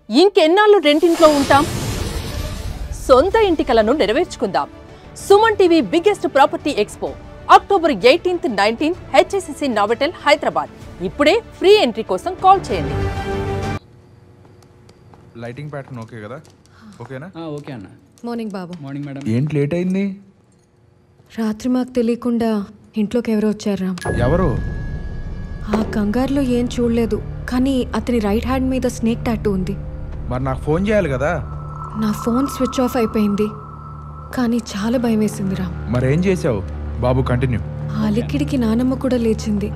ఇంకెన్నాళ్ళు రెంటింట్లో ఉంటాం? సొంత ఇంటి కలను నెరవేర్చుకుందాం. Suman TV biggest property expo October 18th, 19th HSCC Novotel Hyderabad. ఇప్పుడే ఫ్రీ ఎంట్రీ కోసం కాల్ చేయండి. లైటింగ్ ప్యాటర్న్ ఓకే కదా? ఓకేనా? ఓకే అన్న. మార్నింగ్ బాబు. Morning madam. ఏంటి లేట్ అయింది? రాత్రి మాకు తెలియకుండా ఇంట్లోకి ఎవరో వచ్చారా? ఎవరు? ఆ కంగారులో ఏం చూడలేదు, కానీ అతని రైట్ హ్యాండ్ మీద స్నేక్ టాటూ ఉంది. మరి నాకు ఫోన్ చేయాలి కదా? నా ఫోన్ స్విచ్ ఆఫ్ అయిపోయింది, కానీ చాలా భయం వేసిందిరా. మరేం చేసావు బాబు? కంటిన్యూ. ఆ లిక్కిడికి నానమ్మ కూడా లేచింది.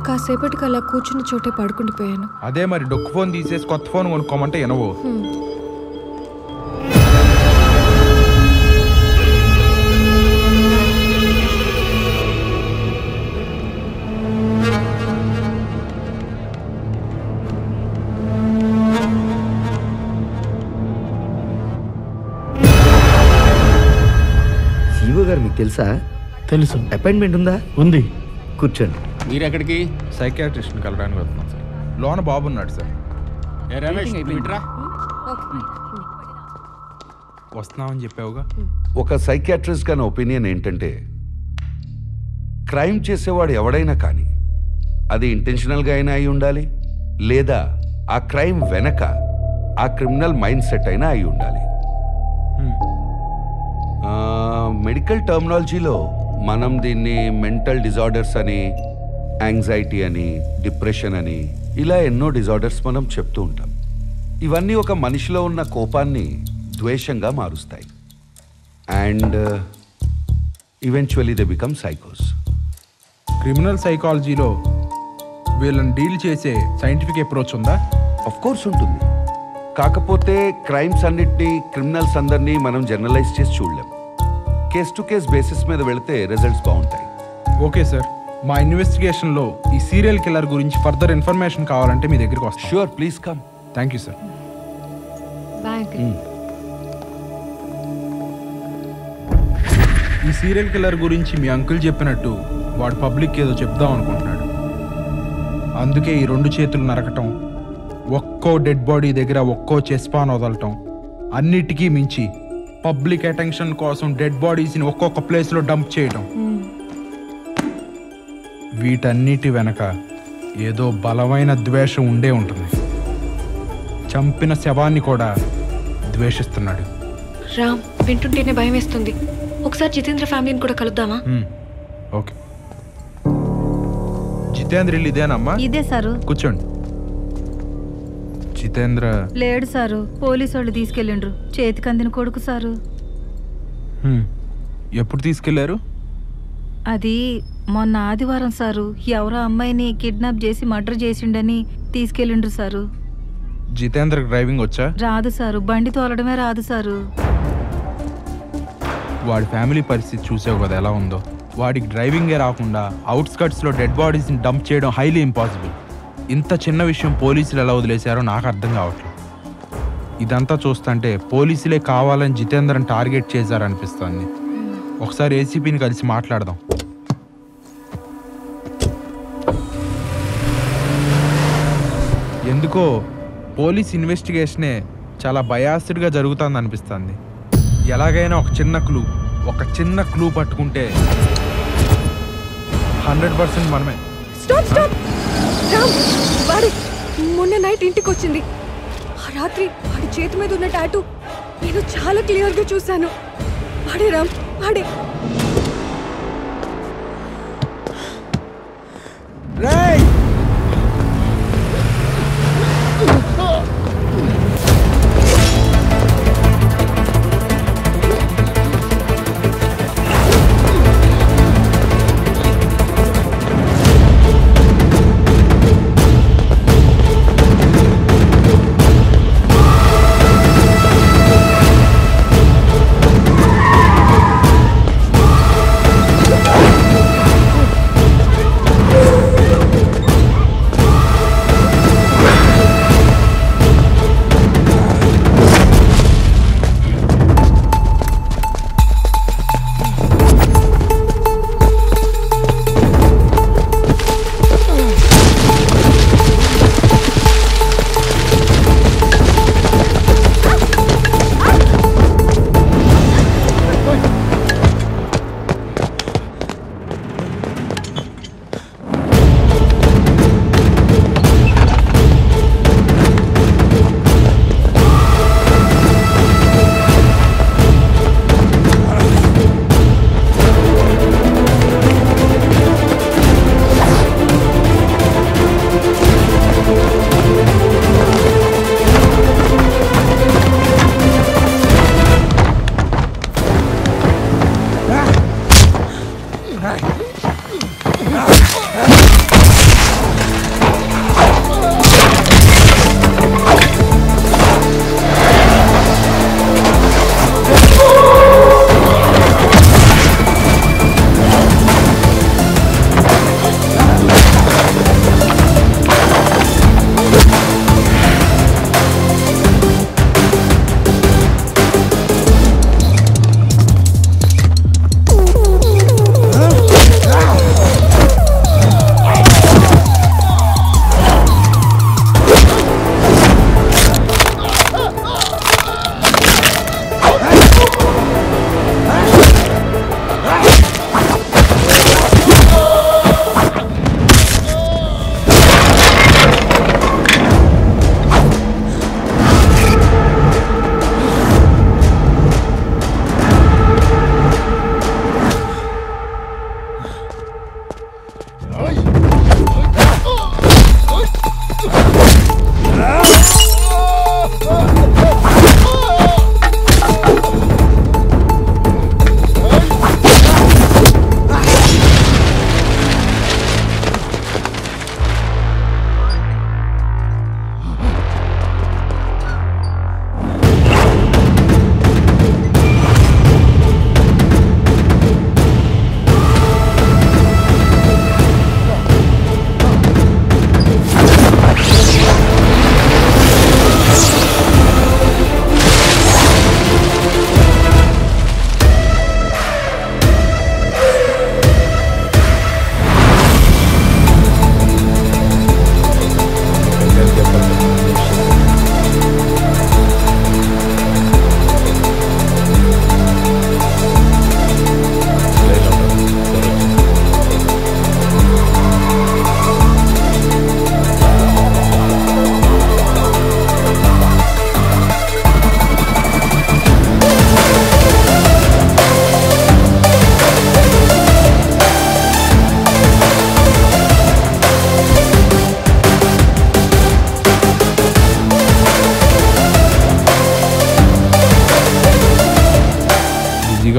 కాసేపటికి అలా కూర్చున్న చోటే పడుకుండిపోయాను. అదే మరి డొక్కు ఫోన్ తీసేసి కొత్త ఫోన్ కొనుక్కోమంటే ఎనవో. శివ గారు మీకు తెలుసా? తెలుసు. అపాయింట్మెంట్ ఉందా? ఉంది. కూర్చోండి. మీరు ఎక్కడికి? సైకియాట్రిస్ట్ని కలవడానికి వెళ్తున్నాం సార్. లోన బాబు ఉన్నాడు సార్. రమేష్ వస్తున్నామని చెప్పావుగా. ఒక సైకియాట్రిస్ట్ గారి ఒపీనియన్ ఏంటంటే, క్రైమ్ చేసేవాడు ఎవడైనా కానీ అది ఇంటెన్షనల్గా అయినా అయి ఉండాలి, లేదా ఆ క్రైమ్ వెనక ఆ క్రిమినల్ మైండ్ సెట్ అయినా అయి ఉండాలి. మెడికల్ టర్మినాలజీలో మనం దీన్ని మెంటల్ డిజార్డర్స్ అని, యాంగ్జైటీ అని, డిప్రెషన్ అని, ఇలా ఎన్నో డిజార్డర్స్ మనం చెప్తూ ఉంటాం. ఇవన్నీ ఒక మనిషిలో ఉన్న కోపాన్ని ద్వేషంగా మారుస్తాయి. అండ్ ఈవెన్చువల్లీ దే బికమ్ సైకోస్. క్రిమినల్ సైకాలజీలో వీళ్ళని డీల్ చేసే సైంటిఫిక్ అప్రోచ్ ఉందా? ఆఫ్ కోర్స్ ఉంటుంది. కాకపోతే క్రైమ్స్ అన్నిటినీ, క్రిమినల్స్ అందరినీ మనం జనరలైజ్ చేసి చూడలేం. కేస్ టు కేస్ బేసిస్ మీద వెళితే రిజల్ట్స్ బాగుంటాయి. ఓకే సార్, మా ఇన్వెస్టిగేషన్లో ఈ సీరియల్ కిల్లర్ గురించి ఫర్దర్ ఇన్ఫర్మేషన్ కావాలంటే మీ దగ్గరికి వస్తాం. Sure, please come. Thank you sir. Bank. ఈ సీరియల్ కిల్లర్ గురించి మీ అంకుల్ చెప్పినట్టు వాడు పబ్లిక్ ఏదో చెప్దాం అనుకుంటున్నాడు. అందుకే ఈ 2 చేతులు నరకటం, ఒక్కో డెడ్ బాడీ దగ్గర ఒక్కో చెస్పాన్ వదలటం, అన్నిటికీ మించి పబ్లిక్ అటెన్షన్ కోసం డెడ్ బాడీస్ని ఒక్కొక్క ప్లేస్లో డంప్ చేయటం, వీటన్నిటి వెనక ఏదో బలమైన ద్వేషం ఉండే ఉంటుంది. చంపిన శవాన్ని కూడా ద్వేషిస్తున్నాడు. రామ్, వింటుంటేనే భయం వేస్తుంది. ఒకసారి జితేంద్ర ఫ్యామిలీని కూడా కలుద్దామా? ఓకే. జితేంద్ర ఇల్లు ఇదేనమ్మా? ఇదే సారు. కూర్చోండి. జితేంద్ర లేడు సారు, పోలీసు వాళ్ళు తీసుకెళ్ళిండ్రు. చేతికి అందిన కొడుకు సారు. ఎప్పుడు తీసుకెళ్లారు? అది మొన్న ఆదివారం సారు. ఎవరో అమ్మాయిని కిడ్నాప్ చేసి మర్డర్ చేసిండని తీసుకెళ్ళిండ్రు సారు. జితేంద్ర డ్రైవింగ్ వచ్చా? రాదు సారు, బండి తోలడమే రాదు సారు. వాడి ఫ్యామిలీ పరిస్థితి చూసావు కదా ఎలా ఉందో. వాడికి డ్రైవింగే రాకుండా అవుట్స్కట్స్లో డెడ్ బాడీస్ని డంప్ చేయడం హైలీ ఇంపాసిబుల్. ఇంత చిన్న విషయం పోలీసులు ఎలా వదిలేశారో నాకు అర్థం కావట్లేదు. ఇదంతా చూస్తుంటే పోలీసులే కావాలని జితేంద్రని టార్గెట్ చేశారనిపిస్తుంది. ఒకసారి ఏసీపీని కలిసి మాట్లాడదాం. ఎందుకో పోలీస్ ఇన్వెస్టిగేషనే చాలా బయాస్డ్గా జరుగుతుంది అనిపిస్తుంది. ఎలాగైనా ఒక చిన్న క్లూ పట్టుకుంటే 100% మనమే. స్టాప్ స్టాప్ రామ్, వాడి మొన్న నైట్ ఇంటికి వచ్చింది. ఆ రాత్రి వాడి చేతి మీద ఉన్న టాటూ నేను చాలా క్లియర్గా చూశాను. వాడే రామ్, వాడే. రేయ్!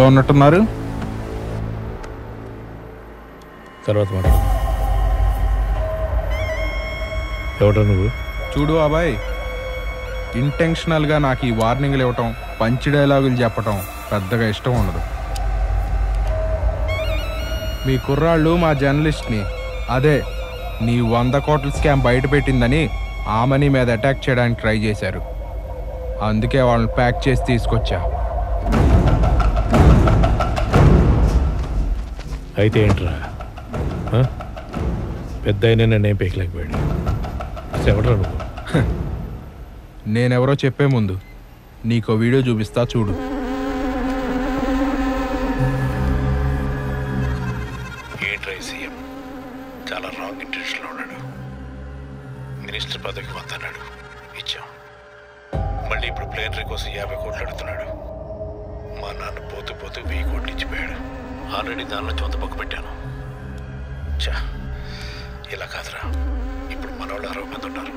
బిజీగా ఉన్నట్టున్నారు. తర్వాత మాట్లాడు. ఎవడో నువ్వు? చూడు అబ్బాయి, ఇంటెన్షనల్గా నాకు ఈ వార్నింగ్లు ఇవ్వటం, పంచి డైలాగులు చెప్పటం పెద్దగా ఇష్టం ఉండదు. మీ కుర్రాళ్ళు మా జర్నలిస్ట్ని, అదే నీ 100 కోట్ల స్కామ్ బయట పెట్టిందని ఆమెని మీద అటాక్ చేయడానికి ట్రై చేశారు. అందుకే వాళ్ళని ప్యాక్ చేసి తీసుకొచ్చా. అయితే ఏంట్రా? పెద్ద అయినా నేనేం పేకలేకపోయాడు. ఎవడరా నువ్వు? నేనెవరో చెప్పే ముందు నీకో వీడియో చూపిస్తా చూడు. ఏంట్రా సీఎం చాలా రాంగ్ ఇంటెన్షన్లో ఉన్నాడు. మినిస్టర్ పదవికి వద్దన్నాడు, ఇచ్చాం. మళ్ళీ ఇప్పుడు ప్లేనరీ కోసం 50 కోట్లు అడుగుతున్నాడు. మా నాన్న పోతూ పోతూ 1000 కోట్లు ఇచ్చిపోయాడు. ఆల్రెడీ దానిలో చొంత పక్క పెట్టాను. చా, ఇలా కాదురా. ఇప్పుడు మన వాళ్ళు 60 మంది ఉన్నారు.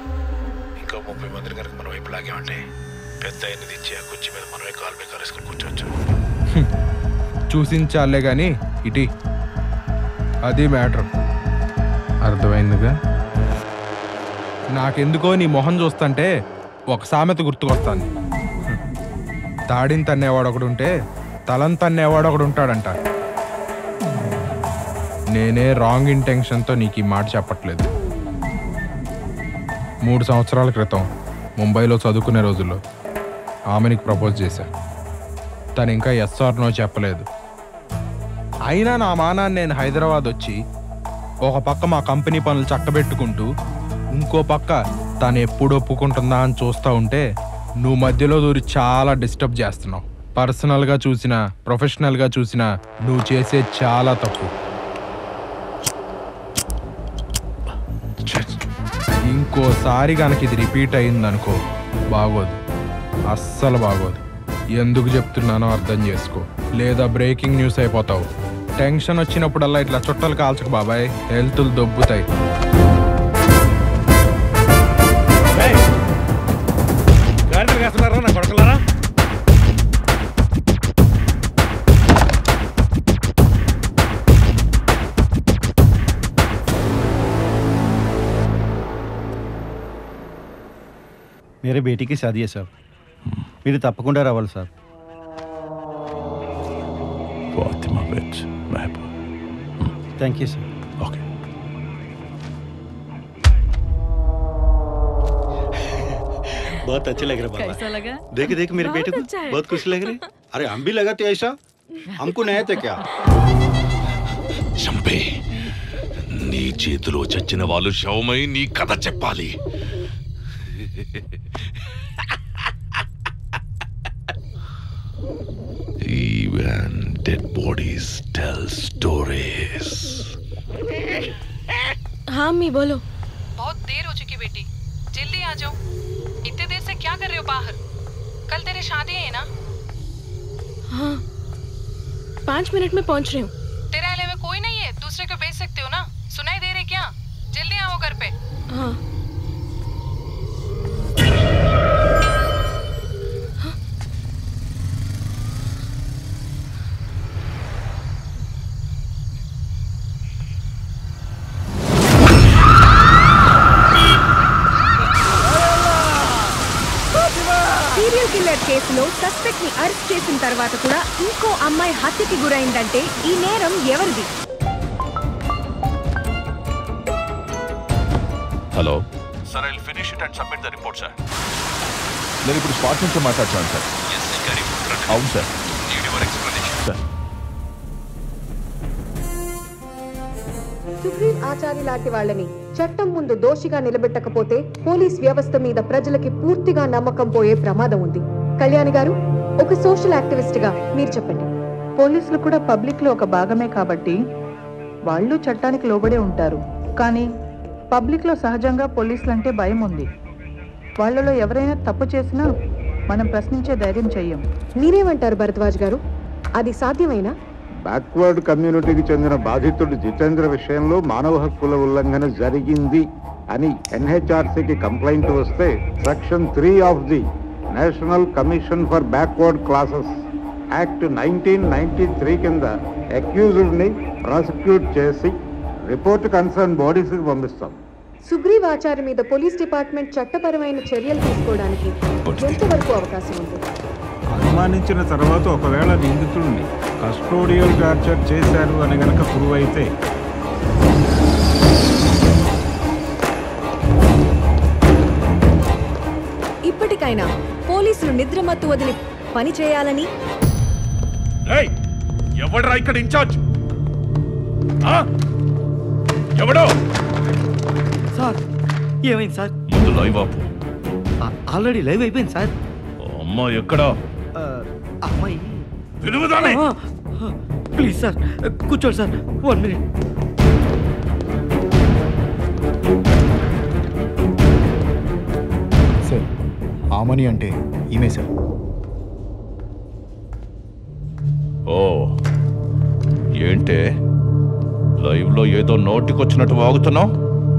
ఇంకో 30 మందిని కనుక మన వైపు లాగామంటే పెద్ద అయినది ఇచ్చి ఆ కుర్చీ మీద మనమే కాలు మీద కాలేసుకుని కూర్చోవచ్చు. చూసించాలే కానీ ఇటీ, అది మ్యాటర్. అర్థమైందిగా? నాకెందుకో నీ మొహం చూస్తుంటే ఒక సామెత గుర్తుకొస్తాను. తాడిని తన్నేవాడు ఒకడు ఉంటే తలని తన్నేవాడు ఒకడు ఉంటాడంట. నేనే రాంగ్ ఇంటెన్షన్తో నీకు ఈ మాట చెప్పట్లేదు. 3 సంవత్సరాల క్రితం ముంబైలో చదువుకునే రోజుల్లో ఆమెనికి ప్రపోజ్ చేశా. తను ఇంకా ఎస్ ఆర్ నో చెప్పలేదు. అయినా నా మానాన్ని నేను హైదరాబాద్ వచ్చి ఒక పక్క మా కంపెనీ పనులు చక్కబెట్టుకుంటూ ఇంకో పక్క తను ఎప్పుడు ఒప్పుకుంటుందా అని చూస్తూ ఉంటే నువ్వు మధ్యలో దూరి చాలా డిస్టర్బ్ చేస్తున్నావు. పర్సనల్గా చూసినా ప్రొఫెషనల్గా చూసినా నువ్వు చేసే చాలా తప్పు. ఇంకోసారి కనుక ఇది రిపీట్ అయిందనుకో బాగోదు, అస్సలు బాగోదు. ఎందుకు చెప్తున్నానో అర్థం చేసుకో, లేదా బ్రేకింగ్ న్యూస్ అయిపోతావు. టెన్షన్ వచ్చినప్పుడల్లా ఇట్లా చుట్టలు కాల్చకు బాబాయ్, హెల్త్లు దొబ్బుతాయి. मेरे बेटी की शादी है साहब, మీరు తప్పకుండా రావాలి సార్. ఫాతిమా బిట్ Mahboob. Thank you sir. Okay. बहुत अच्छे लग रहे बाबा. कैसा लगा? देखे देखे मेरे बेटे को बहुत खुशी लग रही. अरे हम भी लगाते ऐसा, हमको नहीं थे क्या? చంపే, నీ చేతిలో చచ్చిన వాళ్ళు శవమై నీ కథ చెప్పాలి. Even dead bodies tell stories. हाँ मी बोलो. बहुत देर हो चुकी बेटी, जल्दी आ जाओ. इतने देर से क्या कर रहे हो बाहर? कल तेरी शादी है ना? हाँ 5 मिनट में पहुंच रही हूँ. तेरे अलावा कोई नहीं है, दूसरे को भेज सकते हो ना? सुनाई दे रहे क्या? जल्दी आओ घर पे. हाँ. సీరియల్ కిల్లర్ కేసులో సస్పెక్ట్ ని అరెస్ట్ చేసిన తర్వాత కూడా ఇంకో అమ్మాయి హత్యకి గురైందంటే ఈ నేరం ఎవరిది? Hello sir, I will finish it and submit the report sir. నేను ఇప్పుడు స్పాట్ నుంచి మాట్లాడుతున్నాను సార్. అవును సార్. సుప్రీం ఆచార్య లాంటి వాళ్ళని చట్టం ముందు దోషిగా నిలబెట్టకపోతే పోలీస్ వ్యవస్థ మీద ప్రజలకి పూర్తిగా నమ్మకం పోయే ప్రమాదం ఉంది. కళ్యాణి గారు, ఒక సోషల్ యాక్టివిస్ట్ గా మీరు చెప్పండి. పోలీసులు కూడా పబ్లిక్ లో ఒక భాగమే కాబట్టి వాళ్ళు చట్టానికి లోబడే ఉంటారు. కానీ పబ్లిక్ లో సహజంగా పోలీసులంటే భయం ఉంది. వాళ్ళలో ఎవరైనా తప్పు చేసినా మనం ప్రశ్నించే ధైర్యం చెయ్యం. మీరేమంటారు భరద్వాజ్ గారు, అది సాధ్యమైనా? బ్యాక్వర్డ్ కమ్యూనిటీకి చెందిన బాధితుడు జితేంద్ర విషయంలో మానవ హక్కుల ఉల్లంఘన జరిగింది అని ఎన్హెచ్ఆర్సీకి కంప్లైంట్ వస్తే section 3 of the national commission for backward classes act 1993 కింద అక్యూజ్డ్ని ప్రాసిక్యూట్ చేసి రిపోర్ట్ కన్సర్న్ బాడీస్కి పంపిస్తాం. సుగ్రీవ్ ఆచారి మీద పోలీస్ డిపార్ట్మెంట్ చట్టపరమైన చర్యలు తీసుకోవడానికి ఎంతవరకు అవకాశం ఉంది? అనుమానించిన తర్వాత ఒకవేళ నిందితుడిని కస్టోడియల్ టార్చర్ చేశారు అని గనక ప్రూవ్ అయితే ఇప్పటికైనా పోలీసులు నిద్రమత్తు వదిలి పని చేయాలని. ఎవడ్రా ఇక్కడ ఇన్ఛార్జ్? ఎవడో? సార్ ఏమైంది సార్? ముందు లైవ్ ఆపు. ఆల్రెడీ లైవ్ అయిపోయింది సార్. అమ్మ ఎక్కడా? అమ్మాయి పిలువుదానే. ప్లీజ్ సార్ కూర్చోండి సార్, 1 minute. సార్ ఆమని అంటే ఈమె సార్. ఓ ఏంటే లైవ్ లో ఏదో నోటికొచ్చినట్టు వాగుతున్నావు?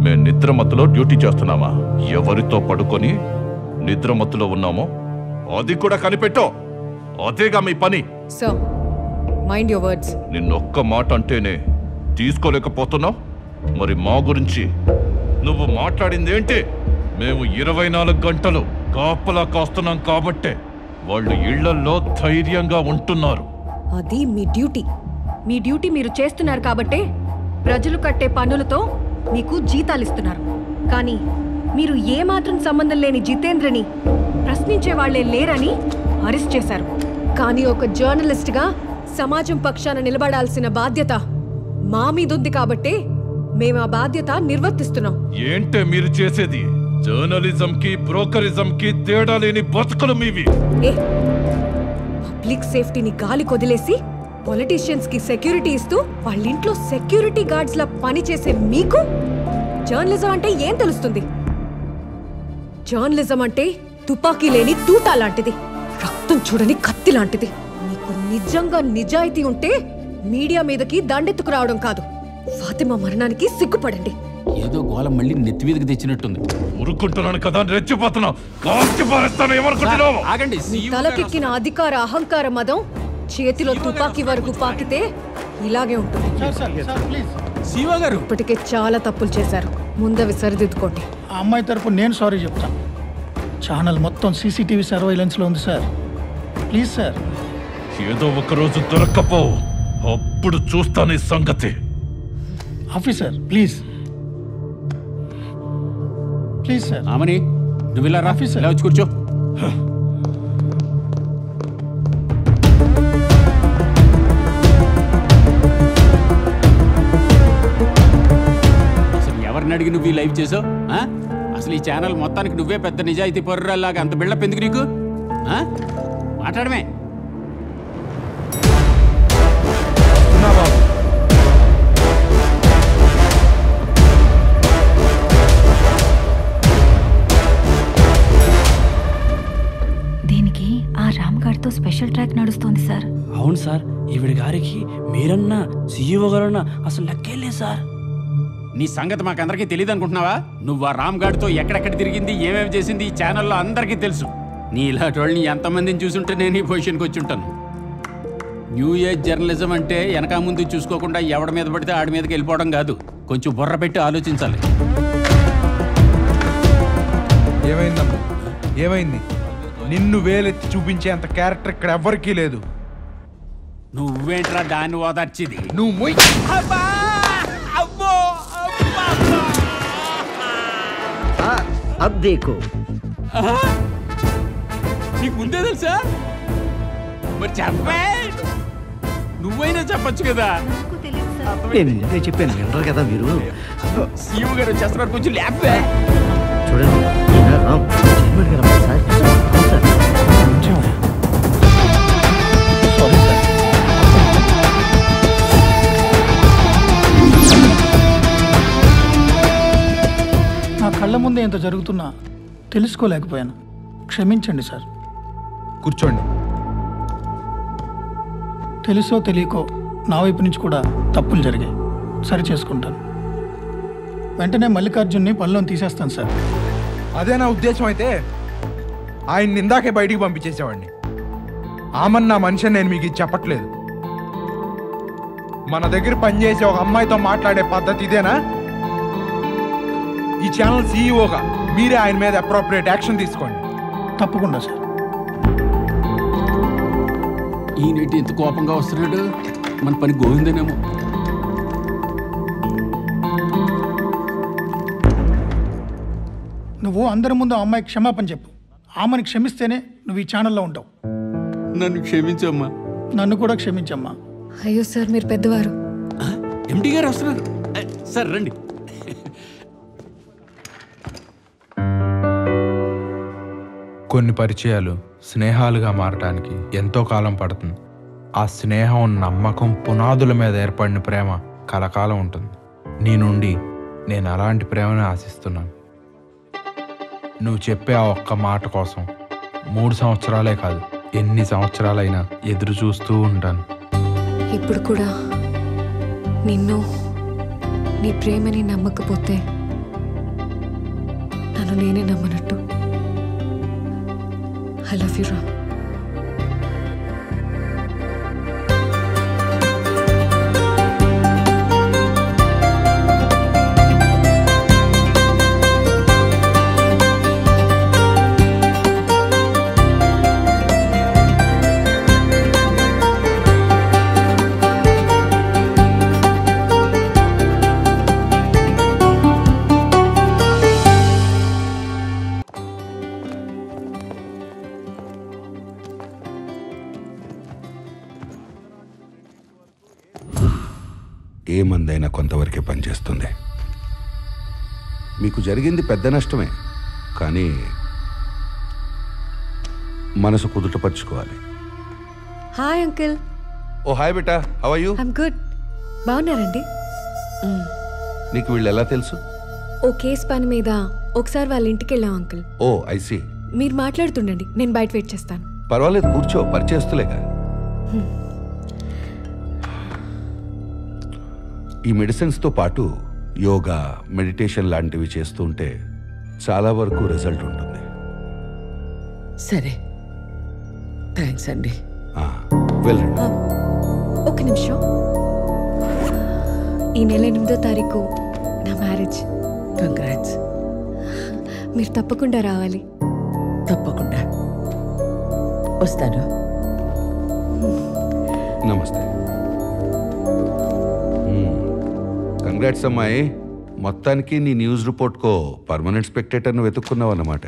మేము నిద్రమత్తులో డ్యూటీ చేస్తున్నామా? ఎవరితో పడుకొని నిద్రమత్తులో ఉన్నామో అది కూడా కనిపెట్టో. అదేగా మీ పని. Sir mind your words. నిన్నొక్క మాట అంటేనే తీసుకోలేకపోతున్నావు. మరి మా గురించి నువ్వు మాట్లాడింది ఏంటి? మేము 24 గంటలు కాపలా కాస్తున్నాం కాబట్టే వాళ్ళు ఇళ్లల్లో ధైర్యంగా ఉంటున్నారు. అది మీ డ్యూటీ. మీ డ్యూటీ మీరు చేస్తున్నారు కాబట్టే ప్రజలు కట్టే పన్నులతో మీకు జీతాలు ఇస్తున్నారు. కానీ మీరు ఏమాత్రం సంబంధం లేని జితేంద్రని ప్రశ్నించే వాళ్లే లేరని అరెస్ట్ చేశారు. కానీ ఒక జర్నలిస్ట్గా సమాజం పక్షాన నిలబడాల్సిన బాధ్యత మా మీద ఉంది కాబట్టే మేము ఆ బాధ్యత నిర్వర్తిస్తున్నాం. ఏంటే మీరు చేసేది? జర్నలిజం కి బ్రోకరిజం కి తేడా లేని బతుకులు మీవి. పబ్లిక్ సేఫ్టీని గాలి కొదిలేసి పొలిటీషియన్స్ కి సెక్యూరిటీ ఇస్తూ వాళ్ళ ఇంట్లో సెక్యూరిటీ గార్డ్స్ లా పనిచేసే మీకు జర్నలిజం అంటే ఏం తెలుస్తుంది? జర్నలిజం అంటే తుపాకీ లేని తూటా లాంటిది, రక్తం చూడని కత్తి లాంటిది. నీకు నిజంగా నిజాయితీ ఉంటే మీడియా మీదకి దండెత్తుకు రావడం కాదు, ఫాతిమా మరణానికి సిగ్గుపడండి. ఏదో గోల మళ్ళీ నెత్తి మీదకి తెచ్చినట్టుంది. ఊరుకుంటున్నాను కదా, రెచ్చిపోతున్నావు. ఆగండి. తలకెక్కిన అధికార అహంకార మదం చేతిలో తుపాకీ వరకు పాకితే ఇలాగే ఉంటుంది. ఇప్పటికే చాలా తప్పులు చేశారు, ముందవి సరిదిద్దుకోండి. ఆ అమ్మాయి తరపు నేను సారీ చెప్తాను. ఛానల్ మొత్తం సీసీటీవీ సర్వైలెన్స్ లో ఉంది సార్. Please sir. ఏదో ఒక రోజు దొరక్కపో, అప్పుడు చూస్తాను ఈ సంగతి. Officer please please sir. Amani నువ్వు ఇలా ఆఫీసర్ ఇలా వచ్చి కూర్చో. అసలు ఎవరిని అడిగి నువ్వు ఈ లైవ్ చేసావు? అసలు ఈ ఛానల్ మొత్తానికి నువ్వే పెద్ద నిజాయితీ పరురాల్లాగా అంత బిల్డప్ ఎందుకు నీకు? మాట్లాడమే. దీనికి ఆ రామ్ గారితో స్పెషల్ ట్రాక్ నడుస్తోంది సార్. అవును సార్, ఈవిడ గారికి మీరన్నా సీఈఓ గారన్నా అసలు లెక్కే లేదు సార్. నీ సంగతి మాకందరికీ తెలియదు అనుకుంటున్నావా? నువ్వు ఆ రామ్ గారితో ఎక్కడెక్కడ తిరిగింది, ఏమేమి చేసింది ఈ ఛానల్లో అందరికీ తెలుసు. నీ ఇలాంటి వాళ్ళని ఎంతమందిని చూసుంటే నేను ఈ పొజిషన్కి వచ్చి ఉంటాను. న్యూ ఏజ్ జర్నలిజం అంటే వెనక ముందు చూసుకోకుండా ఎవడి మీద పడితే ఆడి మీదకి వెళ్ళిపోవడం కాదు. కొంచెం బుర్ర పెట్టి ఆలోచించాలి. ఏమైందమ్మా? ఏమైంది? నిన్ను వేలెత్తి చూపించే అంత క్యారెక్టర్ ఇక్కడ ఎవ్వరికీ లేదు. నువ్వేంట్రా దాన్ని ఓదార్చిది? నువ్వు अब देखो. నీకు ముందే తెలుసా? మరి చెప్పే, నువ్వైనా చెప్పచ్చు కదా. నేను చెప్పాను వినరు కదా మీరు. సీఎం గారు వచ్చేస్తున్నారు, కొంచెం లేపే. చూడండి రామ్ చైర్మన్ గారు అమ్మా సార్. నా కళ్ళ ముందే ఎంత జరుగుతున్నా తెలుసుకోలేకపోయాను. క్షమించండి సార్. కూర్చోండి. తెలుసో తెలియకో నా వైపు నుంచి కూడా తప్పులు జరిగాయి, సరి చేసుకుంటాను. వెంటనే మల్లికార్జున్ని పనిలోని తీసేస్తాను సార్. అదే నా ఉద్దేశం అయితే ఆయన ఇందాకే బయటికి పంపించేసేవాడిని. ఆమన్ నా మనిషి నేను మీకు ఇది చెప్పట్లేదు. మన దగ్గర పనిచేసే ఒక అమ్మాయితో మాట్లాడే పద్ధతి ఇదేనా? ఈ ఛానల్ సీఈఓగా మీరే ఆయన మీద అప్రోప్రియేట్ యాక్షన్ తీసుకోండి. తప్పకుండా సార్. ఈయనేంటి ఎంత కోపంగా వస్తున్నాడు? మన పని గోవిందేనేమో. నువ్వు అందరి ముందు ఆ అమ్మాయికి క్షమాపణ చెప్పు. ఆమెను క్షమిస్తేనే నువ్వు ఈ ఛానల్లో ఉంటావు. నన్ను క్షమించమ్మా. నన్ను కూడా క్షమించమ్మా. అయ్యో సార్, మీరు పెద్దవారు. ఎండి గారు వస్తున్నారు సార్, రండి. కొన్ని పరిచయాలు స్నేహాలుగా మారటానికి ఎంతో కాలం పడుతుంది. ఆ స్నేహం, నమ్మకం పునాదుల మీద ఏర్పడిన ప్రేమ కలకాలం ఉంటుంది. నీ నుండి నేను అలాంటి ప్రేమను ఆశిస్తున్నాను. నువ్వు చెప్పే ఆ ఒక్క మాట కోసం 3 సంవత్సరాలే కాదు, ఎన్ని సంవత్సరాలైనా ఎదురు చూస్తూ ఉంటాను. ఇప్పుడు కూడా నిన్ను, నీ ప్రేమని నమ్మకపోతే నన్ను నేనే నమ్మనట్టు. I love you, Ram. ఏ మందైనా కొంతవరకే పనిచేస్తుంది. మీకు జరిగింది పెద్ద నష్టమే, కానీ మనసు కుదుటపరుచుకోవాలి. Hi uncle. ఓ హాయ్ బేటా, how are you? I'm good. బాగున్నారండి? నీకు వీళ్ళు ఎలా తెలుసు? ఓ కేస్ పని మీద ఒకసారి వాళ్ళ ఇంటికి వెళ్ళాం అంకిల్. Oh I see. మీరు మాట్లాడుతుండండి, నేను బయట వెయిట్ చేస్తాను. పర్వాలేదు, కూర్చో, పరిచేస్తులేగా. ఈ మెడిసిన్స్తో పాటు యోగా, మెడిటేషన్ లాంటివి చేస్తూ ఉంటే చాలా వరకు రిజల్ట్ ఉంటుంది. సరే, థ్యాంక్స్ అండి. వెళ్ళండి. ఒక నిమిషం. ఈ నెల 8వ తారీఖు నా మ్యారేజ్. కంగ్రాట్స్. మీరు తప్పకుండా రావాలి. తప్పకుండా వస్తాను. నమస్తే. కంగ్రాట్స్ అమ్మాయి. మొత్తానికి నీ న్యూస్ రిపోర్ట్కో పర్మనెంట్ స్పెక్టేటర్ను వెతుక్కున్నావు అన్నమాట.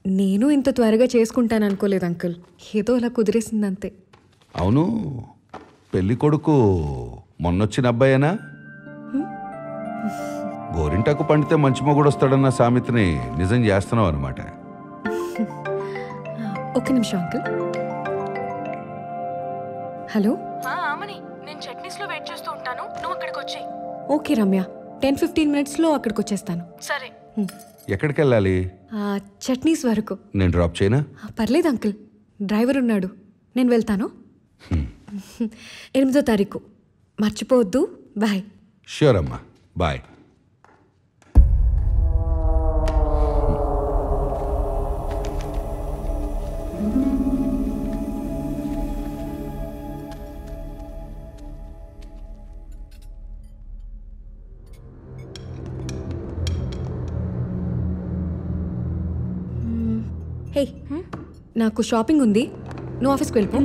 నేను ఇంత త్వరగా చేసుకుంటాను అనుకోలేదు అంకుల్. ఏదో అలా కుదిరేసింది అంతే. అవును, పెళ్లి కొడుకు మొన్నొచ్చిన అబ్బాయేనా? గోరింటాకు పండితే మంచి మొగుడు వస్తాడన్న సామెతని నిజం చేస్తున్నావు అనమాట. ఒక నిమిషం అంకుల్. హలో. ఆమని, నేను చట్నీస్ లో వెయిట్ చేస్తూ ఉంటాను, నువ్వు అక్కడికి వచ్చి. ఓకే రమ్య, 10-15 మినిట్స్లో అక్కడికి వచ్చేస్తాను. సరే. ఎక్కడికి వెళ్ళాలి? చట్నీస్ వరకు. నేను డ్రాప్ చేయనా? పర్లేదు అంకుల్, డ్రైవర్ ఉన్నాడు, నేను వెళ్తాను. 8వ తారీఖు మర్చిపోవద్దు. బాయ్. ష్యూర్ అమ్మా, బాయ్. హే, నాకు షాపింగ్ ఉంది, నువ్వు ఆఫీస్కి వెళ్ళిపో.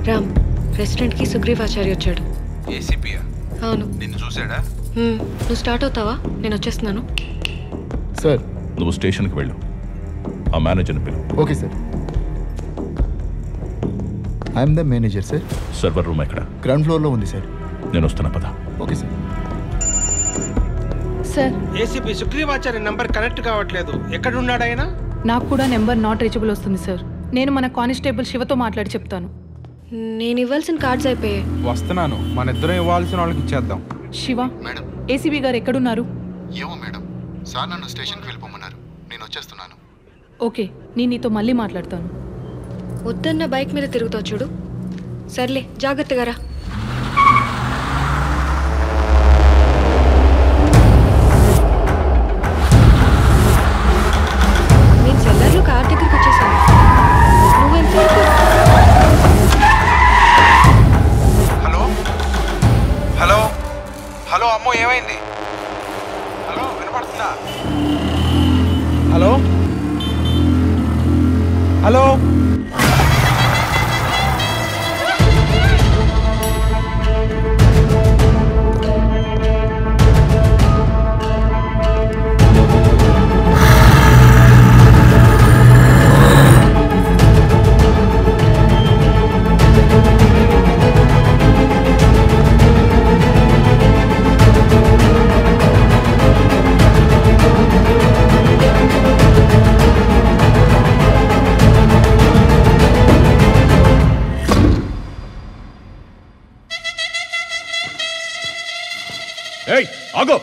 రామ్, రెస్టారెంట్కి సుగ్రీవ్ ఆచార్య వచ్చాడు. ఏసీపీయా? అవును. నిన్ను చూసాడా? నువ్వు స్టార్ట్ అవుతావా? నేను వచ్చేస్తున్నాను. సార్, నువ్వు స్టేషన్కి వెళ్ళు, ఆ మేనేజర్ని పిలువు. Okay sir. I'm the manager sir. Server room ఎక్కడ? గ్రౌండ్ ఫ్లోర్లో ఉంది సార్. నేను వస్తున్నా, పద. Okay sir. Sir, ACP Sugreevacharya number connect కావట్లేదు. ఎక్కడున్నాడు ఆయన? నాకు కూడా నెంబర్ నాట్ రీచబుల్ వస్తుంది సార్. నేను మన కానిస్టేబుల్ శివతో మాట్లాడి చెప్తాను. నేను ఇవ్వాల్సిన కార్డ్స్ అయిపోయాయి. వస్తున్నాను, మన ఇద్దరం ఇవ్వాల్సిన వాళ్ళకి ఇచ్చేద్దాం. శివ, ఏసీబీ గారు ఎక్కడున్నారు? ఏమో మేడం, సార్ నన్ను స్టేషన్కి వెళ్ళిపోమన్నారు, నేను వచ్చేస్తున్నాను. ఓకే, నేను నీతో మళ్ళీ మాట్లాడతాను. వద్దన్న బైక్ మీద తిరుగుతావు చూడు. సర్లే, జాగ్రత్తగా రా. హలో అమ్మో ఏమైంది? హలో వినపడుతుందా? హలో హలో ఏయ్ ఆగో.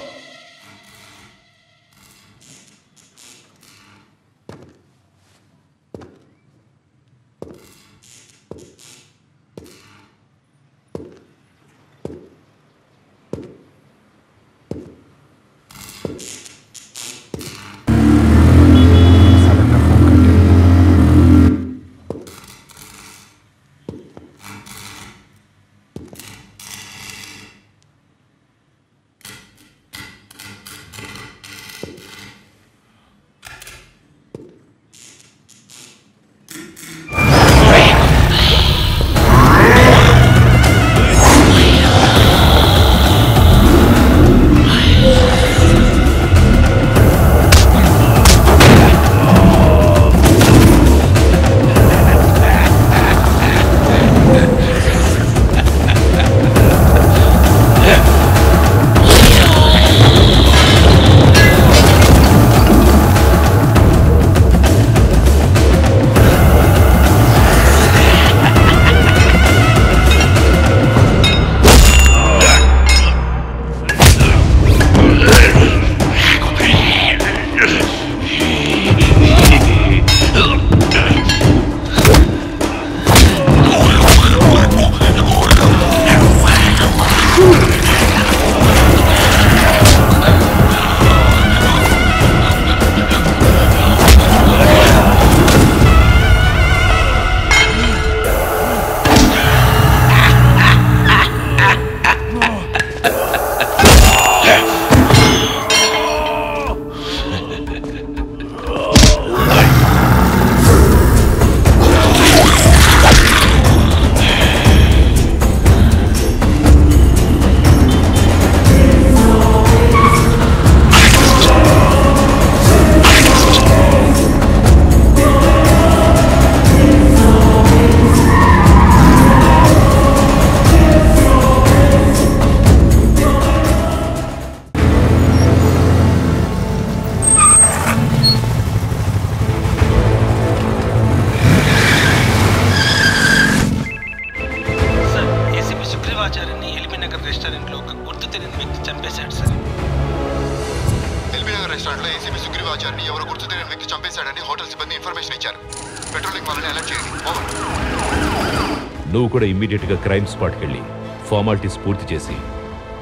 నువ్వు కూడా ఇమ్మీడియట్గా క్రైమ్ స్పాట్కి వెళ్ళి ఫార్మాలిటీస్ పూర్తి చేసి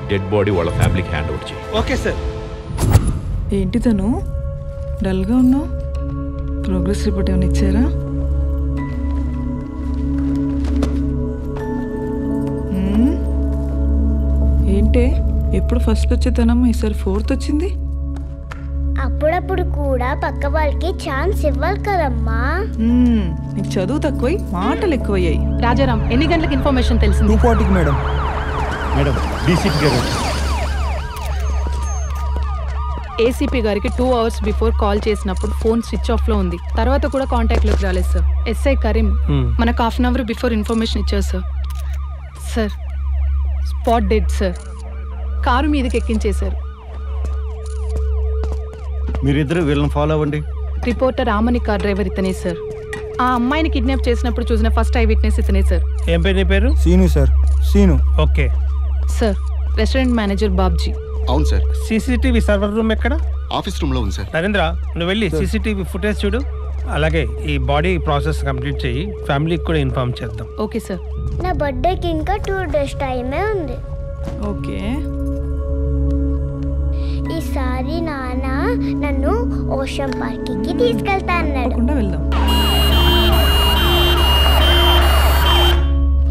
డెడ్ బాడీ వాళ్ళ ఫ్యామిలీకి హ్యాండ్ ఓవర్ చేయి. Okay sir. ఏంటి తను డల్గా ఉన్నావు? ప్రోగ్రెస్ రిపోర్ట్ ఏమైనా ఇచ్చారా? ఏంటే ఎప్పుడు ఫస్ట్ వచ్చేతనమ్మా, ఈసారి 4th వచ్చింది. అప్పుడప్పుడు కూడా పక్క వాళ్ళకి ఛాన్స్ ఇవ్వాలి కదమ్మా. నీకు చదువు తక్కువై మాటలు ఎక్కువయ్యాయి. రాజారాం, ఎన్ని గంటలకు ఇన్ఫర్మేషన్ తెలిసింది? 2:40 మేడం. మేడం డీసీపీ గారు. ఏసీపీ గారికి 2 hours బిఫోర్ కాల్ చేసినప్పుడు ఫోన్ స్విచ్ ఆఫ్ లో ఉంది. తర్వాత కూడా కాంటాక్ట్ లోకి రాలేదు సార్. ఎస్ఐ కరీం మనకు 1/2 hour బిఫోర్ ఇన్ఫర్మేషన్ ఇచ్చారు sir. Sir spot dead sir. Car మీదకి ఎక్కించేశారు. మీరిద్దరు వీళ్ళని ఫాలో అవ్వండి. రిపోర్టర్ ఆమని కార్ డ్రైవర్ ఇతనే సార్. ఆ అమ్మాయిని కిడ్నాప్ చేసినప్పుడు చూసిన ఫస్ట్ ఐ విట్నెస్ ఇతనే సార్. ఏం పేరు నీ పేరు? Seenu sir. Seenu. Okay sir. Restaurant manager Babji. అవును సార్. సీసీటీవీ సర్వర్ రూమ్ ఎక్కడ? ఆఫీస్ రూమ్ లో ఉంది సార్. నరేంద్ర, నువ్వు వెళ్ళి సీసీటీవీ ఫుటేజ్ చూడు. అలాగే ఈ బాడీ ప్రాసెస్ కంప్లీట్ చేయి, ఫ్యామిలీకి కూడా ఇన్ఫార్మ్ చేద్దాం. Okay sir. నా బర్త్డేకి ఇంకా 2 days టైమే ఉంది. ఓకే. ఈసారి నాన్న నన్ను ఓషన్ పార్క్కి తీసుకెళ్తా అన్నాడు. వెళ్దాం.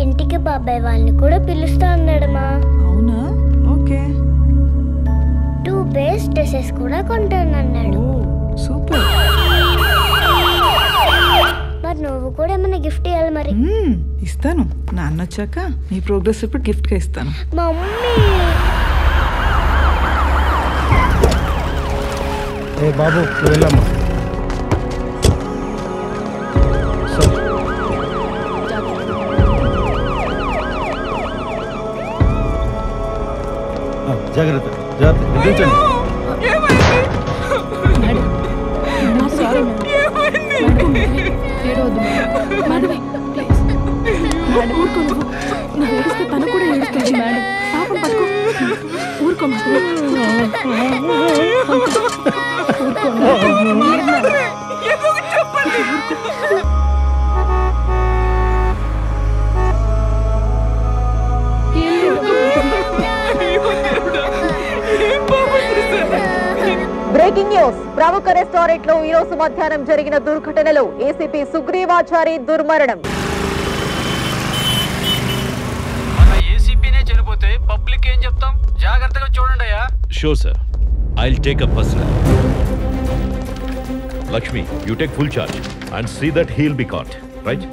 ఇంటికి బాబాయ్ వాళ్ళని కూడా పిలుస్తా అన్నాడమ్మా. అవునా? ఓకే. డ్రెస్సెస్ కూడా కొంటానన్నాడు. సూపర్. మరి నువ్వు కూడా ఏమైనా గిఫ్ట్ ఇవ్వాలి మరి. ఇస్తాను. నాన్న వచ్చాక నీ ప్రోగ్రెస్ ఇప్పుడు గిఫ్ట్గా ఇస్తాను. మమ్మీ ఏ బాబు నువ్వు వెళ్ళమ్మా. జాగ్రత్త జాగ్రత్త నిల్చోండి. తను కూడా ఏడుస్తుంది మేడం. పాపం పట్టుకో. ఊరుకో బ్రేకింగ్ న్యూస్. ప్రముఖ రెస్టారెంట్ లో ఈ రోజు మధ్యాహ్నం జరిగిన దుర్ఘటనలో ఏసీపీ సుగ్రీవాచారి దుర్మరణం. ఏసీపీనే చనిపోతే పబ్లిక్ ఏం చెప్తాం? జాగ్రత్తగా చూడండి అయ్యా. Sure sir, I'll take a personal. Lakshmi, you take full charge and see that he'll be caught. Right?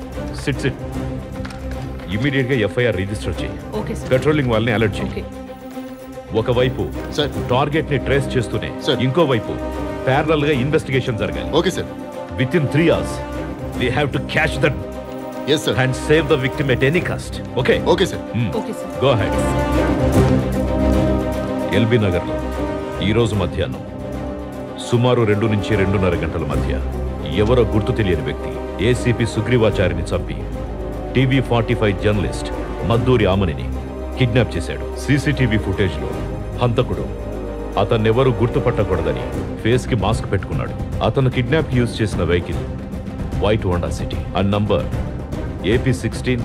Sit. Immediate గా ఎఫ్ఐఆర్ రిజిస్టర్ చేయి. పెట్రోలింగ్ వాళ్ళని అలర్ట్ చేయి. ఒకవైపు టార్గెట్ ని ట్రేస్ చేస్తూనే ఇంకోవైపు ప్యారలల్ గా ఇన్వెస్టిగేషన్ జరగాలి. Okay sir. With in 3 hours we have to catch that. Yes sir. And save the victim at any cost. Okay? Okay sir. Okay sir. Go ahead. LB Nagar లో ఈ రోజు మధ్యాహ్నం సుమారు 2 నుంచి 2:30 గంటల మధ్య ఎవరో గుర్తు తెలియని వ్యక్తి ఏసీపీ సుగ్రీవాచారిని చంపి టీవీ 45 జర్నలిస్ట్ మద్దూరి ఆమనిని కిడ్నాప్ చేశాడు. సీసీటీవీ ఫుటేజ్ లో హంతకుడు అతన్నెవరూ గుర్తుపట్టకూడదని ఫేస్ కి మాస్క్ పెట్టుకున్నాడు. అతను కిడ్నాప్ కి యూజ్ చేసిన vehicle white Honda city and number AP16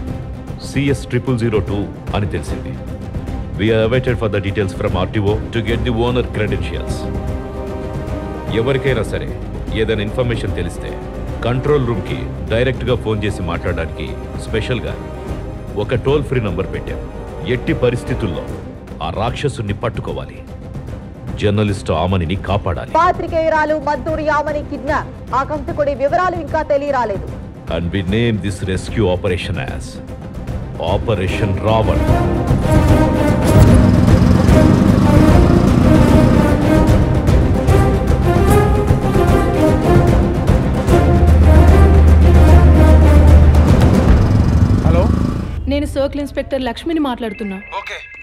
CS0002 అని తెలిసింది. We are awaited for the details from RTO to get the owner credentials. ఎవరికైనా సరే ఏదైనా ఇన్ఫర్మేషన్ తెలిస్తే కంట్రోల్ రూమ్ కి డైరెక్ట్ గా ఫోన్ చేసి మాట్లాడడానికి స్పెషల్ గా ఒక టోల్ ఫ్రీ నంబర్ పెట్టాం. ఎట్టి పరిస్థితుల్లో ఆ రాక్షసుని పట్టుకోవాలి. జర్నలిస్ట్ ఆమనిని కాపాడాలి. పాత్రికేయురాలు మద్దూరి ఆమని కిడ్నాప్. ఆగంతకుడి వివరాలు ఇంకా తెలియరాలేదు. And we name this rescue operation as Operation Ravan. Hello, నేను సర్కిల్ ఇన్స్పెక్టర్ లక్ష్మిని మాట్లాడుతున్నా.